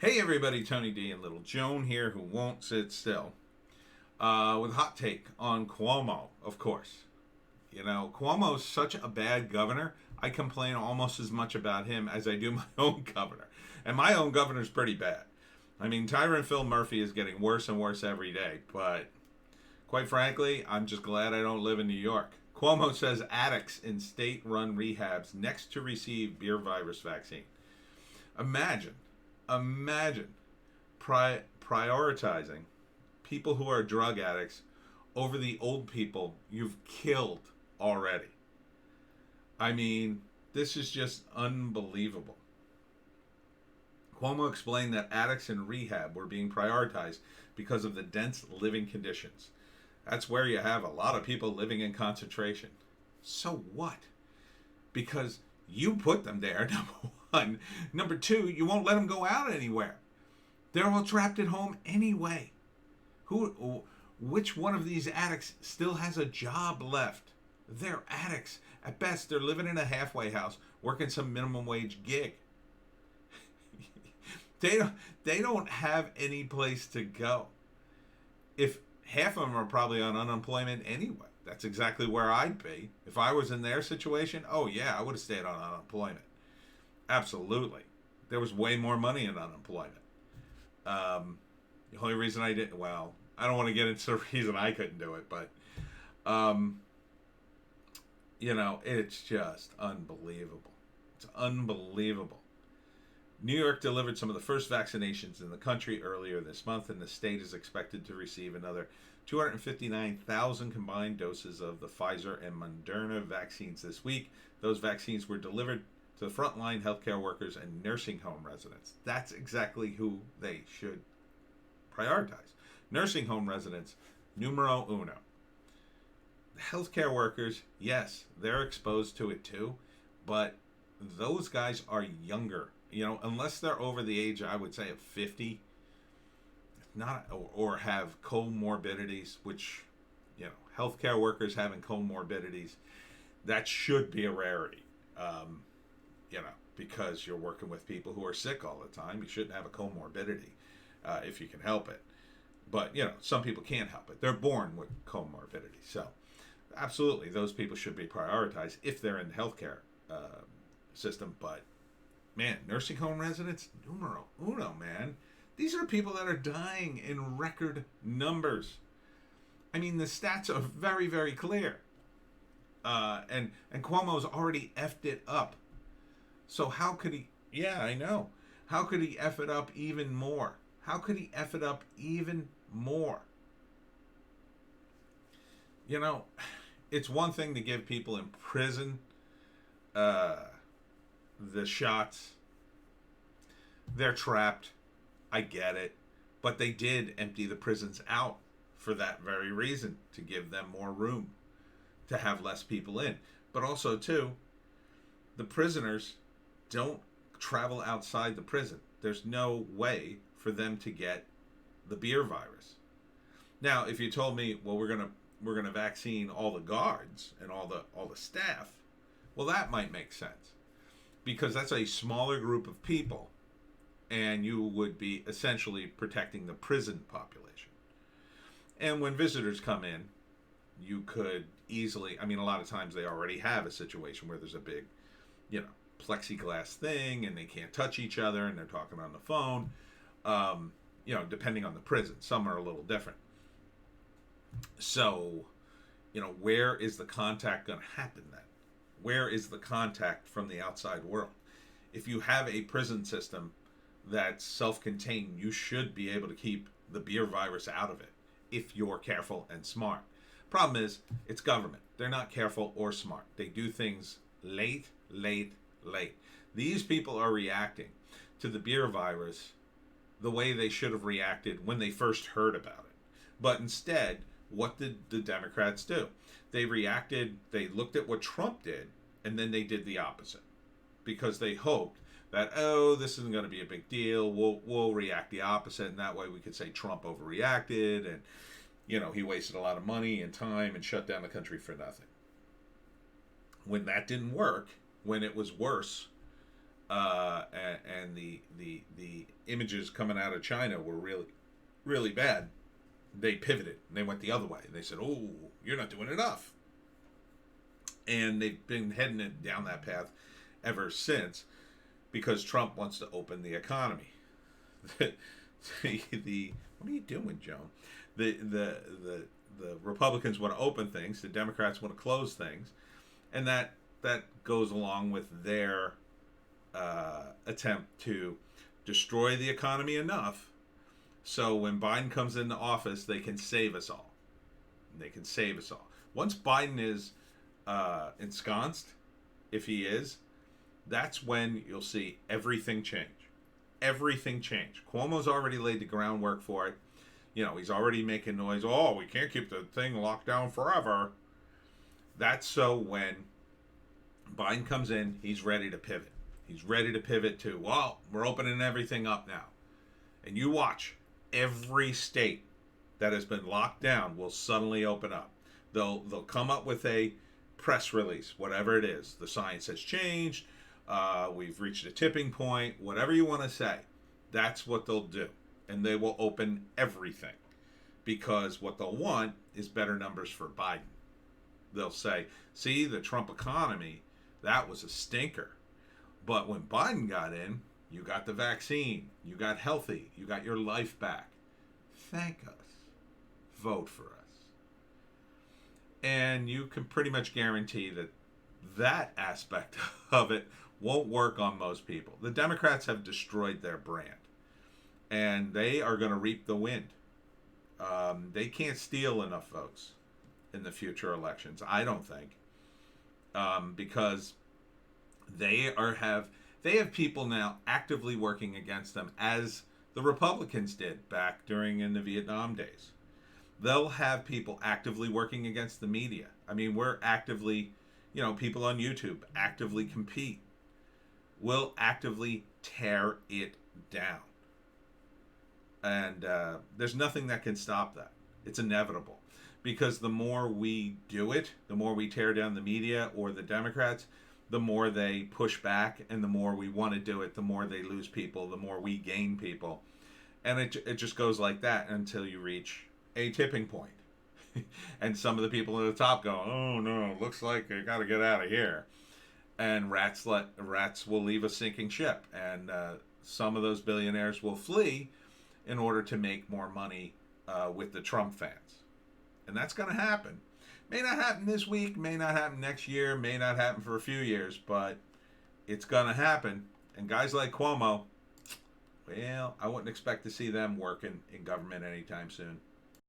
Hey everybody, Tony D and Little Joan here who won't sit still. With a hot take on Cuomo, of course. You know, Cuomo's such a bad governor, I complain almost as much about him as I do my own governor. And my own governor's pretty bad. I mean, Tyron Phil Murphy is getting worse and worse every day, but quite frankly, I'm just glad I don't live in New York. Cuomo says addicts in state run rehabs next to receive beer virus vaccine. Imagine, imagine prioritizing people who are drug addicts over the old people you've killed already. I mean, this is just unbelievable. Cuomo explained that addicts in rehab were being prioritized because of the dense living conditions. That's where you have a lot of people living in concentration. So what? Because you put them there, number one. Number two, you won't let them go out anywhere. They're all trapped at home anyway. Which one of these addicts still has a job left? They're addicts. At best, they're living in a halfway house, working some minimum wage gig. They don't have any place to go. If half of them are probably on unemployment anyway. That's exactly where I'd be. If I was in their situation, oh yeah, I would have stayed on unemployment. Absolutely. There was way more money in unemployment. The only reason I didn't, well, I don't want to get into the reason I couldn't do it, but, it's just unbelievable. It's unbelievable. New York delivered some of the first vaccinations in the country earlier this month, and the state is expected to receive another 259,000 combined doses of the Pfizer and Moderna vaccines this week. Those vaccines were delivered to the frontline healthcare workers and nursing home residents. That's exactly who they should prioritize. Nursing home residents, numero uno. Healthcare workers, yes, they're exposed to it too, but those guys are younger. You know, unless they're over the age, I would say, of 50, not or have comorbidities, which, healthcare workers having comorbidities, that should be a rarity. Because you're working with people who are sick all the time. You shouldn't have a comorbidity if you can help it. But, some people can't help it. They're born with comorbidity. So, absolutely, those people should be prioritized if they're in the healthcare system. But, man, nursing home residents, numero uno, man. These are people that are dying in record numbers. I mean, the stats are very, very clear. And Cuomo's already effed it up. So how could he... Yeah, I know. How could he F it up even more? How could he F it up even more? It's one thing to give people in prison the shots. They're trapped. I get it. But they did empty the prisons out for that very reason, to give them more room, to have less people in. But also, too, the prisoners don't travel outside the prison. There's no way for them to get the beer virus. Now, if you told me, well, we're gonna vaccine all the guards and all the staff, well, that might make sense, because that's a smaller group of people, and you would be essentially protecting the prison population. And when visitors come in, you could easily, I mean, a lot of times they already have a situation where there's a big, plexiglass thing, and they can't touch each other, and they're talking on the phone, depending on the prison. Some are a little different. So, where is the contact going to happen then? Where is the contact from the outside world? If you have a prison system that's self-contained, you should be able to keep the beer virus out of it if you're careful and smart. Problem is, it's government. They're not careful or smart. They do things late. These people are reacting to the beer virus the way they should have reacted when they first heard about it. But instead, what did the Democrats do? They reacted, they looked at what Trump did, and then they did the opposite. Because they hoped that, this isn't going to be a big deal, we'll react the opposite, and that way we could say Trump overreacted, and, he wasted a lot of money and time and shut down the country for nothing. When that didn't work, when it was worse, and the images coming out of China were really bad. They pivoted. They went the other way. They said, "Oh, you're not doing enough," and they've been heading it down that path ever since because Trump wants to open the economy. the what are you doing, Joan? The Republicans want to open things. The Democrats want to close things, and that goes along with their attempt to destroy the economy enough so when Biden comes into office, they can save us all. They can save us all. Once Biden is ensconced, if he is, that's when you'll see everything change. Everything change. Cuomo's already laid the groundwork for it. You know, he's already making noise. Oh, we can't keep the thing locked down forever. That's so when Biden comes in, he's ready to pivot. He's ready to pivot to, well, we're opening everything up now. And you watch, every state that has been locked down will suddenly open up. They'll come up with a press release, whatever it is. The science has changed. We've reached a tipping point. Whatever you want to say, that's what they'll do. And they will open everything. Because what they'll want is better numbers for Biden. They'll say, see, the Trump economy, that was a stinker. But when Biden got in, you got the vaccine, you got healthy, you got your life back. Thank us. Vote for us. And you can pretty much guarantee that that aspect of it won't work on most people. The Democrats have destroyed their brand. And they are going to reap the wind. They can't steal enough votes in the future elections, I don't think. Because they have people now actively working against them, as the Republicans did back in the Vietnam days. They'll have people actively working against the media. I mean, we're actively, people on YouTube actively compete. We'll actively tear it down. And there's nothing that can stop that. It's inevitable. Because the more we do it, the more we tear down the media or the Democrats, the more they push back, and the more we want to do it, the more they lose people, the more we gain people. And it just goes like that until you reach a tipping point. And some of the people at the top go, oh no, looks like I got to get out of here. And rats will leave a sinking ship. And some of those billionaires will flee in order to make more money with the Trump fans. And that's going to happen. May not happen this week, may not happen next year, may not happen for a few years, but it's going to happen. And guys like Cuomo, well, I wouldn't expect to see them working in government anytime soon.